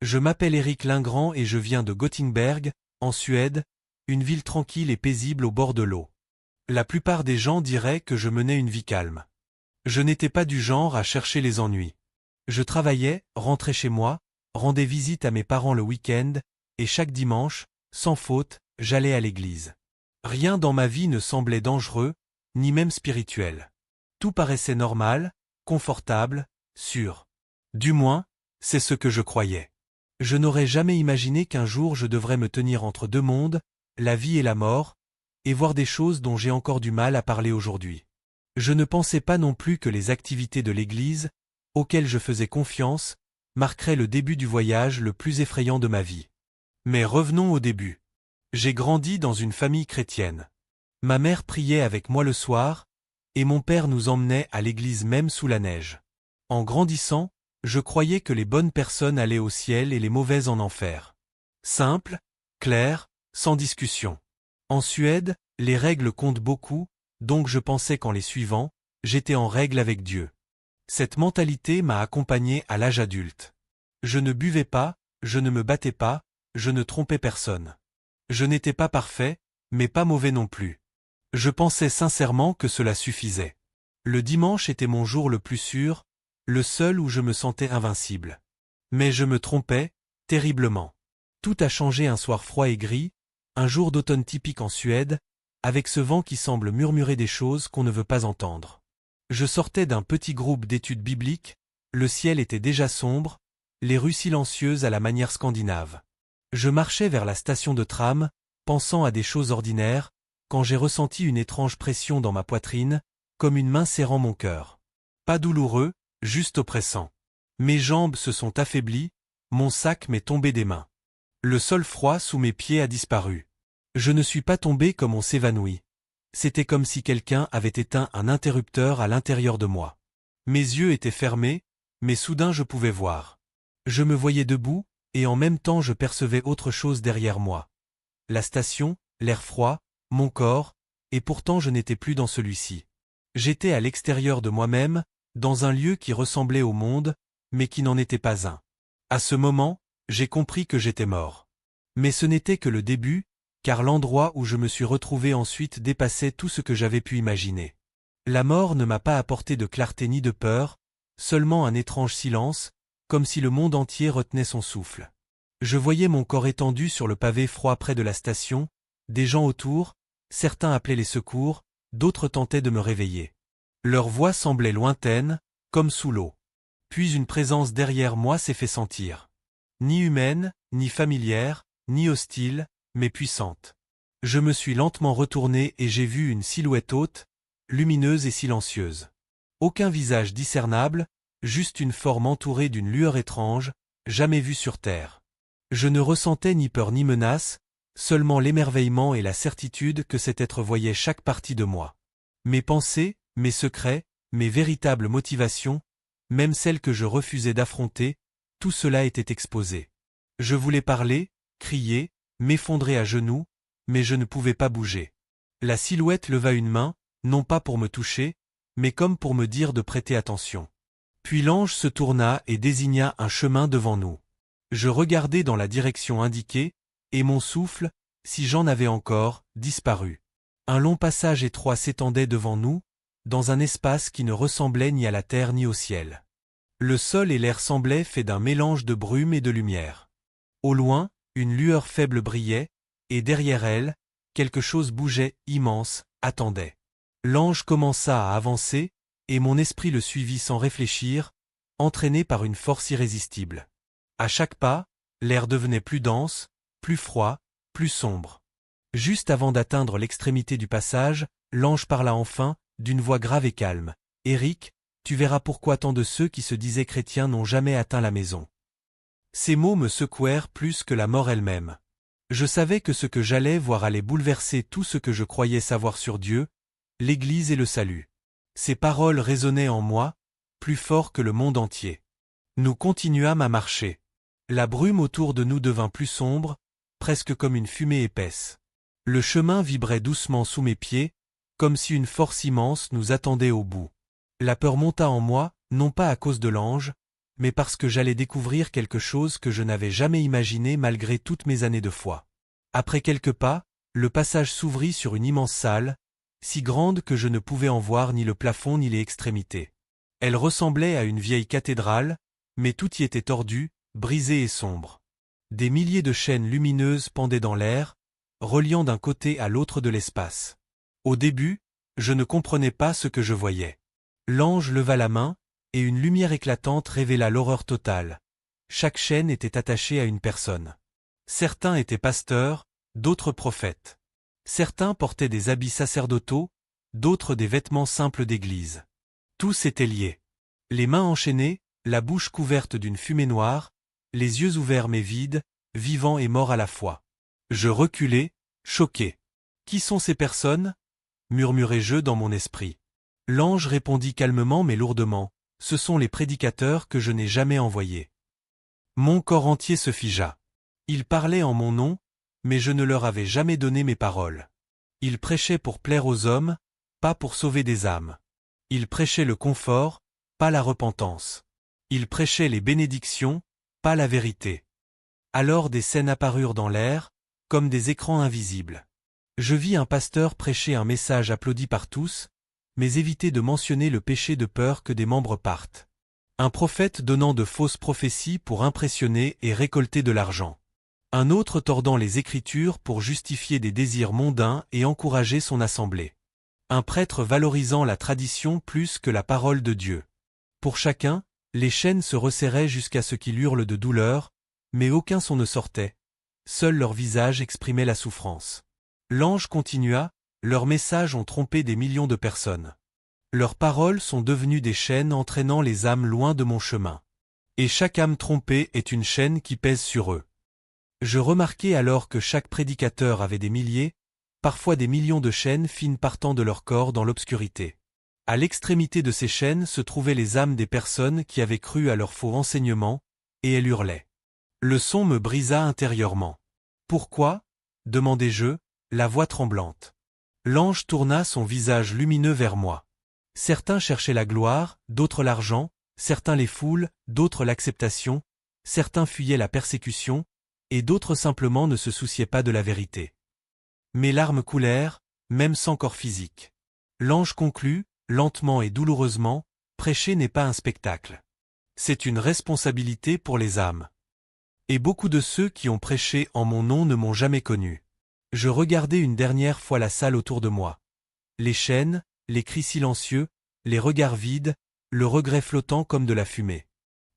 Je m'appelle Éric Lingrand et je viens de Gothenburg, en Suède, une ville tranquille et paisible au bord de l'eau. La plupart des gens diraient que je menais une vie calme. Je n'étais pas du genre à chercher les ennuis. Je travaillais, rentrais chez moi, rendais visite à mes parents le week-end, et chaque dimanche, sans faute, j'allais à l'église. Rien dans ma vie ne semblait dangereux, ni même spirituel. Tout paraissait normal, confortable, sûr. Du moins, c'est ce que je croyais. Je n'aurais jamais imaginé qu'un jour je devrais me tenir entre deux mondes, la vie et la mort, et voir des choses dont j'ai encore du mal à parler aujourd'hui. Je ne pensais pas non plus que les activités de l'Église, auxquelles je faisais confiance, marqueraient le début du voyage le plus effrayant de ma vie. Mais revenons au début. J'ai grandi dans une famille chrétienne. Ma mère priait avec moi le soir, et mon père nous emmenait à l'église même sous la neige. En grandissant, je croyais que les bonnes personnes allaient au ciel et les mauvaises en enfer. Simple, clair, sans discussion. En Suède, les règles comptent beaucoup, donc je pensais qu'en les suivant, j'étais en règle avec Dieu. Cette mentalité m'a accompagné à l'âge adulte. Je ne buvais pas, je ne me battais pas, je ne trompais personne. Je n'étais pas parfait, mais pas mauvais non plus. Je pensais sincèrement que cela suffisait. Le dimanche était mon jour le plus sûr, le seul où je me sentais invincible. Mais je me trompais, terriblement. Tout a changé un soir froid et gris, un jour d'automne typique en Suède, avec ce vent qui semble murmurer des choses qu'on ne veut pas entendre. Je sortais d'un petit groupe d'études bibliques, le ciel était déjà sombre, les rues silencieuses à la manière scandinave. Je marchais vers la station de tram, pensant à des choses ordinaires, quand j'ai ressenti une étrange pression dans ma poitrine, comme une main serrant mon cœur. Pas douloureux, juste oppressant. Mes jambes se sont affaiblies, mon sac m'est tombé des mains. Le sol froid sous mes pieds a disparu. Je ne suis pas tombé comme on s'évanouit. C'était comme si quelqu'un avait éteint un interrupteur à l'intérieur de moi. Mes yeux étaient fermés, mais soudain je pouvais voir. Je me voyais debout, et en même temps je percevais autre chose derrière moi. La station, l'air froid, mon corps, et pourtant je n'étais plus dans celui-ci. J'étais à l'extérieur de moi-même, dans un lieu qui ressemblait au monde, mais qui n'en était pas un. À ce moment, j'ai compris que j'étais mort. Mais ce n'était que le début, car l'endroit où je me suis retrouvé ensuite dépassait tout ce que j'avais pu imaginer. La mort ne m'a pas apporté de clarté ni de peur, seulement un étrange silence, comme si le monde entier retenait son souffle. Je voyais mon corps étendu sur le pavé froid près de la station, des gens autour, certains appelaient les secours, d'autres tentaient de me réveiller. Leur voix semblait lointaine, comme sous l'eau. Puis une présence derrière moi s'est fait sentir. Ni humaine, ni familière, ni hostile, mais puissante. Je me suis lentement retourné et j'ai vu une silhouette haute, lumineuse et silencieuse. Aucun visage discernable, juste une forme entourée d'une lueur étrange, jamais vue sur terre. Je ne ressentais ni peur ni menace, seulement l'émerveillement et la certitude que cet être voyait chaque partie de moi. Mes pensées, mes secrets, mes véritables motivations, même celles que je refusais d'affronter, tout cela était exposé. Je voulais parler, crier, m'effondrer à genoux, mais je ne pouvais pas bouger. La silhouette leva une main, non pas pour me toucher, mais comme pour me dire de prêter attention. Puis l'ange se tourna et désigna un chemin devant nous. Je regardai dans la direction indiquée, et mon souffle, si j'en avais encore, disparut. Un long passage étroit s'étendait devant nous, dans un espace qui ne ressemblait ni à la terre ni au ciel. Le sol et l'air semblaient faits d'un mélange de brume et de lumière. Au loin, une lueur faible brillait, et derrière elle, quelque chose bougeait, immense, attendait. L'ange commença à avancer, et mon esprit le suivit sans réfléchir, entraîné par une force irrésistible. À chaque pas, l'air devenait plus dense, plus froid, plus sombre. Juste avant d'atteindre l'extrémité du passage, l'ange parla enfin, d'une voix grave et calme. « Éric, tu verras pourquoi tant de ceux qui se disaient chrétiens n'ont jamais atteint la maison. » Ces mots me secouèrent plus que la mort elle-même. Je savais que ce que j'allais voir allait bouleverser tout ce que je croyais savoir sur Dieu, l'Église et le salut. Ces paroles résonnaient en moi, plus fort que le monde entier. Nous continuâmes à marcher. La brume autour de nous devint plus sombre, presque comme une fumée épaisse. Le chemin vibrait doucement sous mes pieds, comme si une force immense nous attendait au bout. La peur monta en moi, non pas à cause de l'ange, mais parce que j'allais découvrir quelque chose que je n'avais jamais imaginé malgré toutes mes années de foi. Après quelques pas, le passage s'ouvrit sur une immense salle, si grande que je ne pouvais en voir ni le plafond ni les extrémités. Elle ressemblait à une vieille cathédrale, mais tout y était tordu, brisé et sombre. Des milliers de chaînes lumineuses pendaient dans l'air, reliant d'un côté à l'autre de l'espace. Au début, je ne comprenais pas ce que je voyais. L'ange leva la main, et une lumière éclatante révéla l'horreur totale. Chaque chaîne était attachée à une personne. Certains étaient pasteurs, d'autres prophètes. Certains portaient des habits sacerdotaux, d'autres des vêtements simples d'église. Tous étaient liés. Les mains enchaînées, la bouche couverte d'une fumée noire, les yeux ouverts mais vides, vivants et morts à la fois. Je reculai, choqué. « Qui sont ces personnes » murmurai-je dans mon esprit. L'ange répondit calmement mais lourdement. « Ce sont les prédicateurs que je n'ai jamais envoyés. » Mon corps entier se figea. Ils parlaient en mon nom, mais je ne leur avais jamais donné mes paroles. Ils prêchaient pour plaire aux hommes, pas pour sauver des âmes. Ils prêchaient le confort, pas la repentance. Ils prêchaient les bénédictions, pas la vérité. Alors des scènes apparurent dans l'air, comme des écrans invisibles. Je vis un pasteur prêcher un message applaudi par tous, mais éviter de mentionner le péché de peur que des membres partent. Un prophète donnant de fausses prophéties pour impressionner et récolter de l'argent. Un autre tordant les Écritures pour justifier des désirs mondains et encourager son assemblée. Un prêtre valorisant la tradition plus que la parole de Dieu. Pour chacun, les chaînes se resserraient jusqu'à ce qu'il hurle de douleur, mais aucun son ne sortait. Seul leur visage exprimait la souffrance. L'ange continua, leurs messages ont trompé des millions de personnes. Leurs paroles sont devenues des chaînes entraînant les âmes loin de mon chemin. Et chaque âme trompée est une chaîne qui pèse sur eux. Je remarquai alors que chaque prédicateur avait des milliers, parfois des millions de chaînes fines partant de leur corps dans l'obscurité. À l'extrémité de ces chaînes se trouvaient les âmes des personnes qui avaient cru à leurs faux enseignements, et elles hurlaient. Le son me brisa intérieurement. « Pourquoi » demandai-je, la voix tremblante. L'ange tourna son visage lumineux vers moi. Certains cherchaient la gloire, d'autres l'argent, certains les foules, d'autres l'acceptation, certains fuyaient la persécution, et d'autres simplement ne se souciaient pas de la vérité. Mes larmes coulèrent, même sans corps physique. L'ange conclut, lentement et douloureusement, prêcher n'est pas un spectacle. C'est une responsabilité pour les âmes. Et beaucoup de ceux qui ont prêché en mon nom ne m'ont jamais connu. Je regardai une dernière fois la salle autour de moi. Les chaînes, les cris silencieux, les regards vides, le regret flottant comme de la fumée.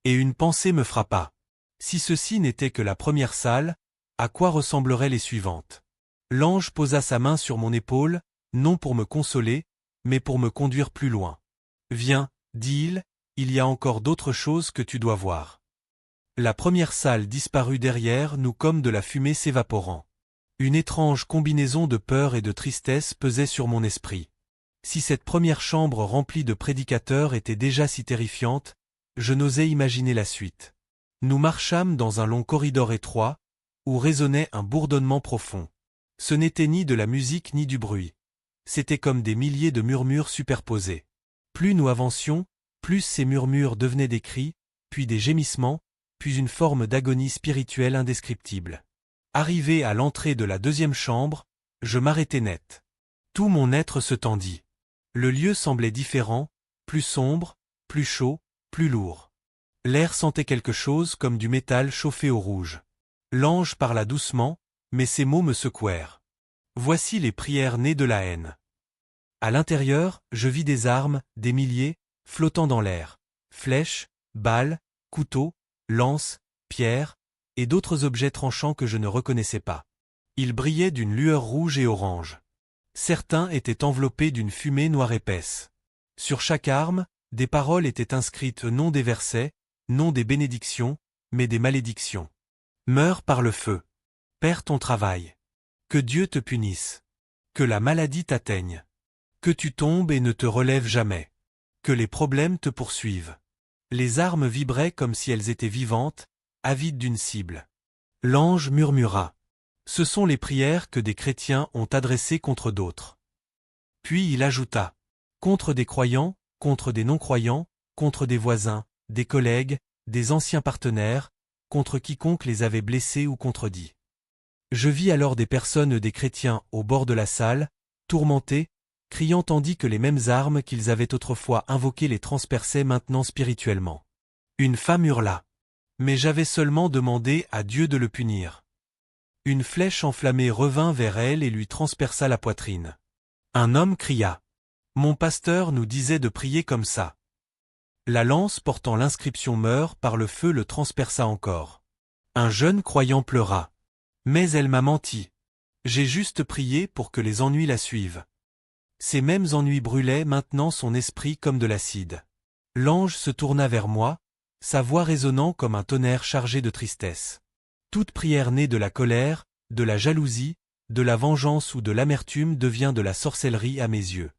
Et une pensée me frappa. Si ceci n'était que la première salle, à quoi ressembleraient les suivantes? L'ange posa sa main sur mon épaule, non pour me consoler, mais pour me conduire plus loin. Viens, dit-il, il y a encore d'autres choses que tu dois voir. La première salle disparut derrière nous comme de la fumée s'évaporant. Une étrange combinaison de peur et de tristesse pesait sur mon esprit. Si cette première chambre remplie de prédicateurs était déjà si terrifiante, je n'osais imaginer la suite. Nous marchâmes dans un long corridor étroit, où résonnait un bourdonnement profond. Ce n'était ni de la musique ni du bruit. C'était comme des milliers de murmures superposés. Plus nous avancions, plus ces murmures devenaient des cris, puis des gémissements, puis une forme d'agonie spirituelle indescriptible. Arrivé à l'entrée de la deuxième chambre, je m'arrêtai net. Tout mon être se tendit. Le lieu semblait différent, plus sombre, plus chaud, plus lourd. L'air sentait quelque chose comme du métal chauffé au rouge. L'ange parla doucement, mais ses mots me secouèrent. Voici les prières nées de la haine. À l'intérieur, je vis des armes, des milliers, flottant dans l'air. Flèches, balles, couteaux, lances, pierres, et d'autres objets tranchants que je ne reconnaissais pas. Ils brillaient d'une lueur rouge et orange. Certains étaient enveloppés d'une fumée noire épaisse. Sur chaque arme, des paroles étaient inscrites non des versets, non des bénédictions, mais des malédictions. Meurs par le feu. Perds ton travail. Que Dieu te punisse. Que la maladie t'atteigne. Que tu tombes et ne te relèves jamais. Que les problèmes te poursuivent. Les armes vibraient comme si elles étaient vivantes, avides d'une cible. L'ange murmura. Ce sont les prières que des chrétiens ont adressées contre d'autres. Puis il ajouta. Contre des croyants, contre des non-croyants, contre des voisins, des collègues, des anciens partenaires, contre quiconque les avait blessés ou contredits. Je vis alors des personnes des chrétiens au bord de la salle, tourmentés, criant tandis que les mêmes armes qu'ils avaient autrefois invoquées les transperçaient maintenant spirituellement. Une femme hurla. Mais j'avais seulement demandé à Dieu de le punir. Une flèche enflammée revint vers elle et lui transperça la poitrine. Un homme cria. Mon pasteur nous disait de prier comme ça. La lance portant l'inscription meurt par le feu le transperça encore. Un jeune croyant pleura. Mais elle m'a menti. J'ai juste prié pour que les ennuis la suivent. Ces mêmes ennuis brûlaient maintenant son esprit comme de l'acide. L'ange se tourna vers moi, sa voix résonnant comme un tonnerre chargé de tristesse. Toute prière née de la colère, de la jalousie, de la vengeance ou de l'amertume devient de la sorcellerie à mes yeux.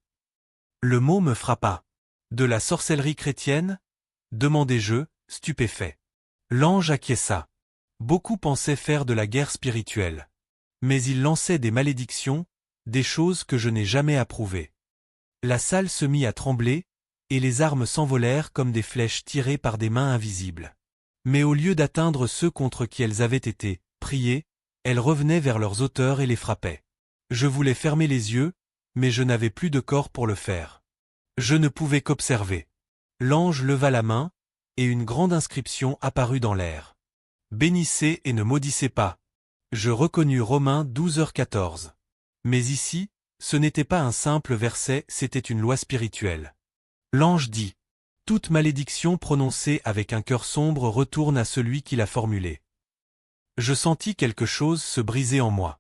Le mot me frappa. De la sorcellerie chrétienne ? Demandai-je, stupéfait. L'ange acquiesça. Beaucoup pensaient faire de la guerre spirituelle. Mais il lançait des malédictions, des choses que je n'ai jamais approuvées. La salle se mit à trembler, et les armes s'envolèrent comme des flèches tirées par des mains invisibles. Mais au lieu d'atteindre ceux contre qui elles avaient été priées, elles revenaient vers leurs auteurs et les frappaient. Je voulais fermer les yeux, mais je n'avais plus de corps pour le faire. Je ne pouvais qu'observer. L'ange leva la main, et une grande inscription apparut dans l'air. Bénissez et ne maudissez pas. Je reconnus Romains 12h14. Mais ici, ce n'était pas un simple verset, c'était une loi spirituelle. L'ange dit. Toute malédiction prononcée avec un cœur sombre retourne à celui qui l'a formulée. Je sentis quelque chose se briser en moi.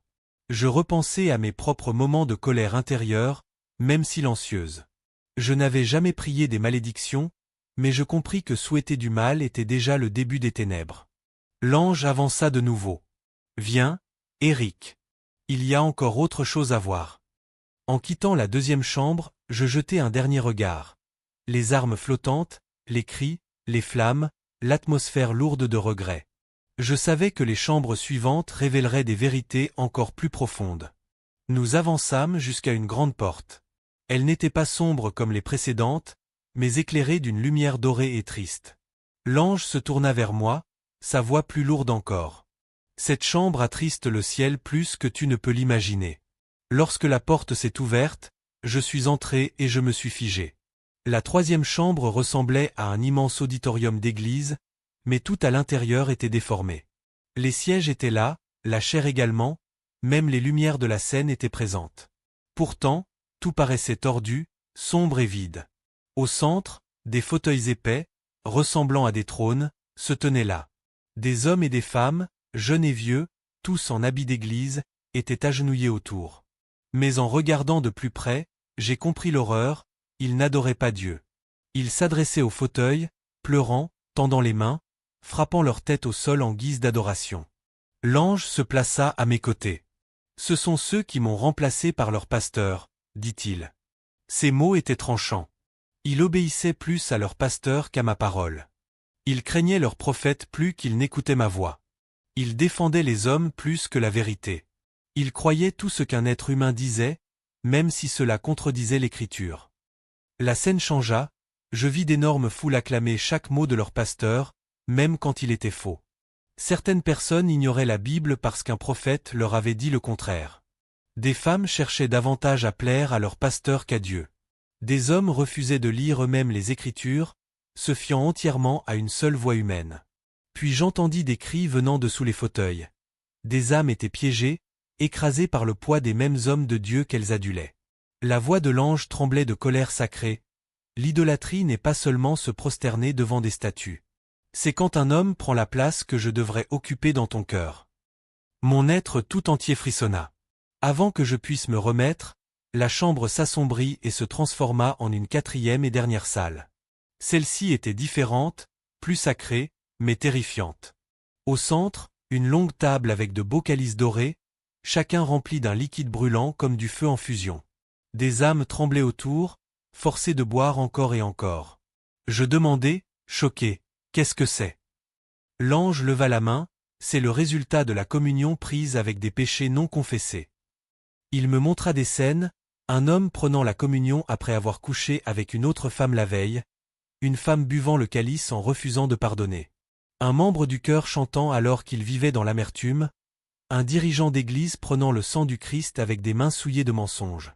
Je repensai à mes propres moments de colère intérieure, même silencieuse. Je n'avais jamais prié des malédictions, mais je compris que souhaiter du mal était déjà le début des ténèbres. L'ange avança de nouveau. Viens, Éric. Il y a encore autre chose à voir. En quittant la deuxième chambre, je jetai un dernier regard. Les armes flottantes, les cris, les flammes, l'atmosphère lourde de regrets. Je savais que les chambres suivantes révéleraient des vérités encore plus profondes. Nous avançâmes jusqu'à une grande porte. Elle n'était pas sombre comme les précédentes, mais éclairée d'une lumière dorée et triste. L'ange se tourna vers moi, sa voix plus lourde encore. Cette chambre attriste le ciel plus que tu ne peux l'imaginer. Lorsque la porte s'est ouverte, je suis entré et je me suis figé. La troisième chambre ressemblait à un immense auditorium d'église, mais tout à l'intérieur était déformé. Les sièges étaient là, la chair également, même les lumières de la scène étaient présentes. Pourtant, tout paraissait tordu, sombre et vide. Au centre, des fauteuils épais, ressemblant à des trônes, se tenaient là. Des hommes et des femmes, jeunes et vieux, tous en habits d'église, étaient agenouillés autour. Mais en regardant de plus près, j'ai compris l'horreur, ils n'adoraient pas Dieu. Ils s'adressaient aux fauteuils, pleurant, tendant les mains, frappant leur tête au sol en guise d'adoration. L'ange se plaça à mes côtés. Ce sont ceux qui m'ont remplacé par leur pasteur, dit-il. Ces mots étaient tranchants. Ils obéissaient plus à leur pasteur qu'à ma parole. Ils craignaient leur prophète plus qu'ils n'écoutaient ma voix. Ils défendaient les hommes plus que la vérité. Ils croyaient tout ce qu'un être humain disait, même si cela contredisait l'Écriture. La scène changea, je vis d'énormes foules acclamer chaque mot de leur pasteur, même quand il était faux. Certaines personnes ignoraient la Bible parce qu'un prophète leur avait dit le contraire. Des femmes cherchaient davantage à plaire à leur pasteur qu'à Dieu. Des hommes refusaient de lire eux-mêmes les Écritures, se fiant entièrement à une seule voix humaine. Puis j'entendis des cris venant de sous les fauteuils. Des âmes étaient piégées, écrasées par le poids des mêmes hommes de Dieu qu'elles adulaient. La voix de l'ange tremblait de colère sacrée. L'idolâtrie n'est pas seulement se prosterner devant des statues. C'est quand un homme prend la place que je devrais occuper dans ton cœur. Mon être tout entier frissonna. Avant que je puisse me remettre, la chambre s'assombrit et se transforma en une quatrième et dernière salle. Celle-ci était différente, plus sacrée, mais terrifiante. Au centre, une longue table avec de beaux calices dorés, chacun rempli d'un liquide brûlant comme du feu en fusion. Des âmes tremblaient autour, forcées de boire encore et encore. Je demandai, choqué, qu'est-ce que c'est ? L'ange leva la main, c'est le résultat de la communion prise avec des péchés non confessés. Il me montra des scènes, un homme prenant la communion après avoir couché avec une autre femme la veille, une femme buvant le calice en refusant de pardonner. Un membre du chœur chantant alors qu'il vivait dans l'amertume, un dirigeant d'église prenant le sang du Christ avec des mains souillées de mensonges.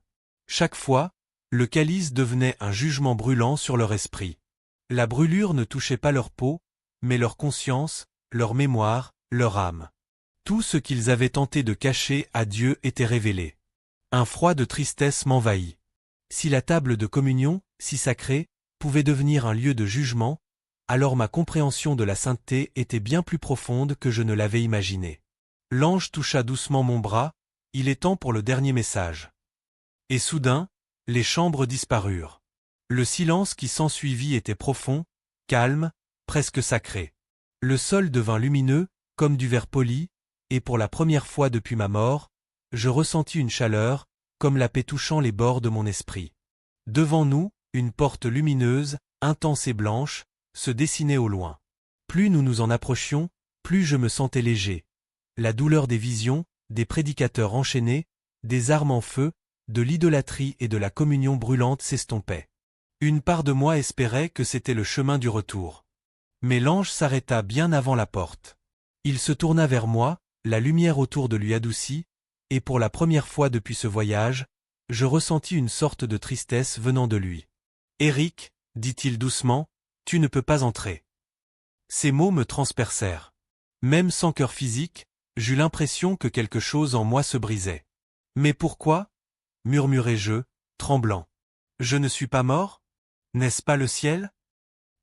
Chaque fois, le calice devenait un jugement brûlant sur leur esprit. La brûlure ne touchait pas leur peau, mais leur conscience, leur mémoire, leur âme. Tout ce qu'ils avaient tenté de cacher à Dieu était révélé. Un froid de tristesse m'envahit. Si la table de communion, si sacrée, pouvait devenir un lieu de jugement, alors ma compréhension de la sainteté était bien plus profonde que je ne l'avais imaginé. L'ange toucha doucement mon bras, il est temps pour le dernier message. Et soudain, les chambres disparurent. Le silence qui s'ensuivit était profond, calme, presque sacré. Le sol devint lumineux, comme du verre poli, et pour la première fois depuis ma mort, je ressentis une chaleur, comme la paix touchant les bords de mon esprit. Devant nous, une porte lumineuse, intense et blanche, se dessinait au loin. Plus nous nous en approchions, plus je me sentais léger. La douleur des visions, des prédicateurs enchaînés, des armes en feu, de l'idolâtrie et de la communion brûlante s'estompait. Une part de moi espérait que c'était le chemin du retour. Mais l'ange s'arrêta bien avant la porte. Il se tourna vers moi, la lumière autour de lui adoucie, et pour la première fois depuis ce voyage, je ressentis une sorte de tristesse venant de lui. « Éric, dit-il doucement, tu ne peux pas entrer. » Ces mots me transpercèrent. Même sans cœur physique, j'eus l'impression que quelque chose en moi se brisait. « Mais pourquoi » murmurai-je, tremblant. « Je ne suis pas mort ? N'est-ce pas le ciel ?»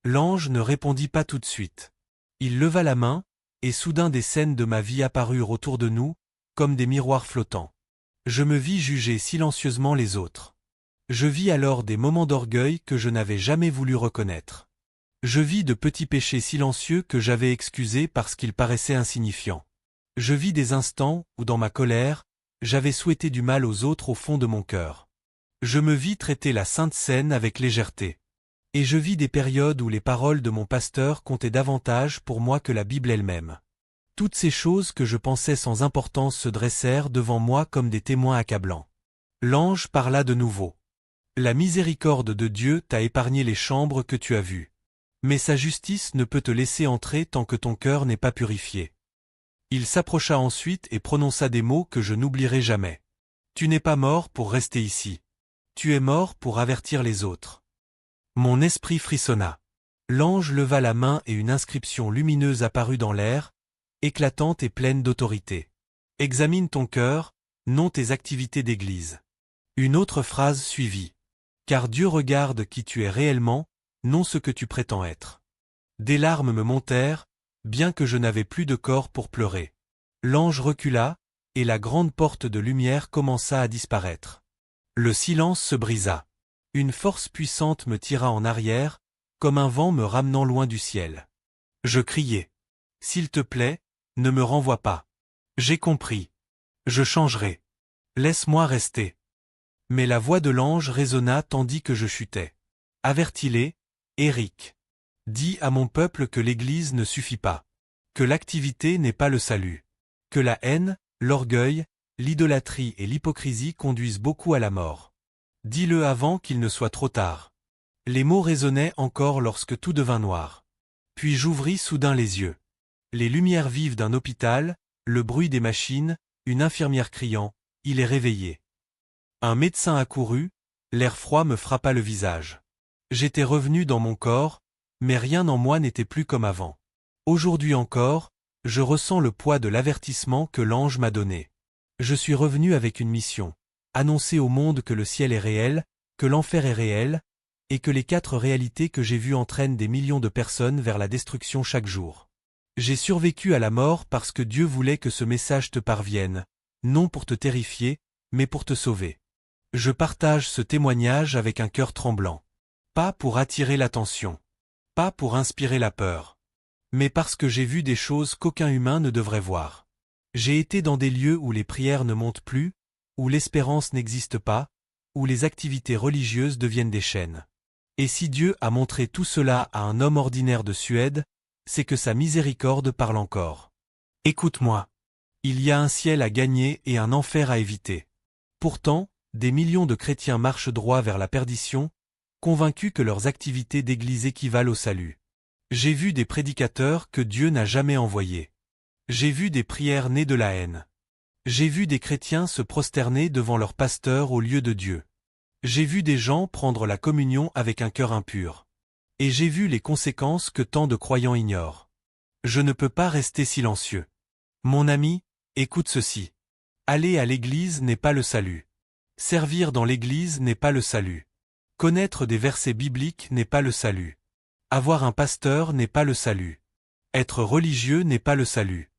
L'ange ne répondit pas tout de suite. Il leva la main, et soudain des scènes de ma vie apparurent autour de nous, comme des miroirs flottants. Je me vis juger silencieusement les autres. Je vis alors des moments d'orgueil que je n'avais jamais voulu reconnaître. Je vis de petits péchés silencieux que j'avais excusés parce qu'ils paraissaient insignifiants. Je vis des instants où, dans ma colère, j'avais souhaité du mal aux autres au fond de mon cœur. Je me vis traiter la Sainte Seine avec légèreté. Et je vis des périodes où les paroles de mon pasteur comptaient davantage pour moi que la Bible elle-même. Toutes ces choses que je pensais sans importance se dressèrent devant moi comme des témoins accablants. L'ange parla de nouveau. La miséricorde de Dieu t'a épargné les chambres que tu as vues. Mais sa justice ne peut te laisser entrer tant que ton cœur n'est pas purifié. Il s'approcha ensuite et prononça des mots que je n'oublierai jamais. Tu n'es pas mort pour rester ici. Tu es mort pour avertir les autres. Mon esprit frissonna. L'ange leva la main et une inscription lumineuse apparut dans l'air, éclatante et pleine d'autorité. Examine ton cœur, non tes activités d'église. Une autre phrase suivit. Car Dieu regarde qui tu es réellement, non ce que tu prétends être. Des larmes me montèrent, bien que je n'avais plus de corps pour pleurer. L'ange recula, et la grande porte de lumière commença à disparaître. Le silence se brisa. Une force puissante me tira en arrière, comme un vent me ramenant loin du ciel. Je criai. « S'il te plaît, ne me renvoie pas. J'ai compris. Je changerai. Laisse-moi rester. » Mais la voix de l'ange résonna tandis que je chutais. « Avertis-les, Éric. Dis à mon peuple que l'Église ne suffit pas. Que l'activité n'est pas le salut. Que la haine, l'orgueil, l'idolâtrie et l'hypocrisie conduisent beaucoup à la mort. Dis-le avant qu'il ne soit trop tard. » Les mots résonnaient encore lorsque tout devint noir. Puis j'ouvris soudain les yeux. Les lumières vives d'un hôpital, le bruit des machines, une infirmière criant « Il est réveillé ». Un médecin accourut, l'air froid me frappa le visage. J'étais revenu dans mon corps, mais rien en moi n'était plus comme avant. Aujourd'hui encore, je ressens le poids de l'avertissement que l'ange m'a donné. Je suis revenu avec une mission. Annoncer au monde que le ciel est réel, que l'enfer est réel, et que les 4 réalités que j'ai vues entraînent des millions de personnes vers la destruction chaque jour. J'ai survécu à la mort parce que Dieu voulait que ce message te parvienne, non pour te terrifier, mais pour te sauver. Je partage ce témoignage avec un cœur tremblant. Pas pour attirer l'attention. Pas pour inspirer la peur. Mais parce que j'ai vu des choses qu'aucun humain ne devrait voir. J'ai été dans des lieux où les prières ne montent plus, où l'espérance n'existe pas, où les activités religieuses deviennent des chaînes. Et si Dieu a montré tout cela à un homme ordinaire de Suède, c'est que sa miséricorde parle encore. Écoute-moi. Il y a un ciel à gagner et un enfer à éviter. Pourtant, des millions de chrétiens marchent droit vers la perdition, convaincus que leurs activités d'église équivalent au salut. J'ai vu des prédicateurs que Dieu n'a jamais envoyés. J'ai vu des prières nées de la haine. J'ai vu des chrétiens se prosterner devant leur pasteur au lieu de Dieu. J'ai vu des gens prendre la communion avec un cœur impur. Et j'ai vu les conséquences que tant de croyants ignorent. Je ne peux pas rester silencieux. Mon ami, écoute ceci. Aller à l'église n'est pas le salut. Servir dans l'église n'est pas le salut. Connaître des versets bibliques n'est pas le salut. Avoir un pasteur n'est pas le salut. Être religieux n'est pas le salut.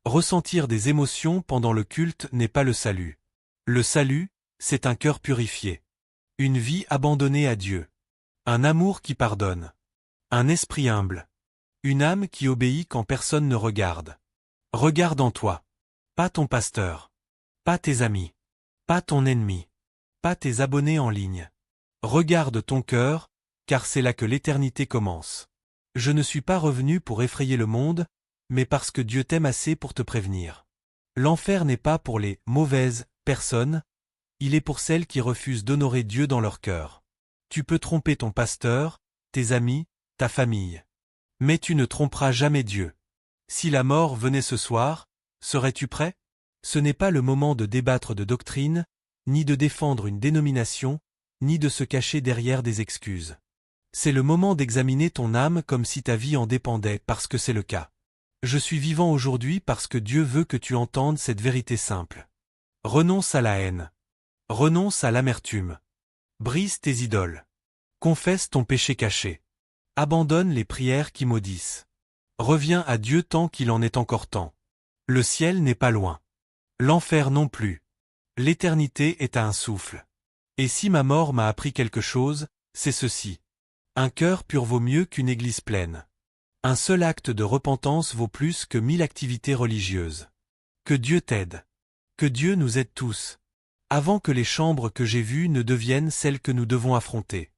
Ressentir des émotions pendant le culte n'est pas le salut. Le salut, c'est un cœur purifié. Une vie abandonnée à Dieu. Un amour qui pardonne. Un esprit humble. Une âme qui obéit quand personne ne regarde. Regarde en toi. Pas ton pasteur. Pas tes amis. Pas ton ennemi. Pas tes abonnés en ligne. Regarde ton cœur, car c'est là que l'éternité commence. Je ne suis pas revenu pour effrayer le monde, mais parce que Dieu t'aime assez pour te prévenir. L'enfer n'est pas pour les mauvaises personnes, il est pour celles qui refusent d'honorer Dieu dans leur cœur. Tu peux tromper ton pasteur, tes amis, ta famille. Mais tu ne tromperas jamais Dieu. Si la mort venait ce soir, serais-tu prêt? Ce n'est pas le moment de débattre de doctrine, ni de défendre une dénomination, ni de se cacher derrière des excuses. C'est le moment d'examiner ton âme comme si ta vie en dépendait, parce que c'est le cas. Je suis vivant aujourd'hui parce que Dieu veut que tu entendes cette vérité simple. Renonce à la haine. Renonce à l'amertume. Brise tes idoles. Confesse ton péché caché. Abandonne les prières qui maudissent. Reviens à Dieu tant qu'il en est encore temps. Le ciel n'est pas loin. L'enfer non plus. L'éternité est à un souffle. Et si ma mort m'a appris quelque chose, c'est ceci. Un cœur pur vaut mieux qu'une église pleine. Un seul acte de repentance vaut plus que 1000 activités religieuses. Que Dieu t'aide. Que Dieu nous aide tous. Avant que les chambres que j'ai vues ne deviennent celles que nous devons affronter.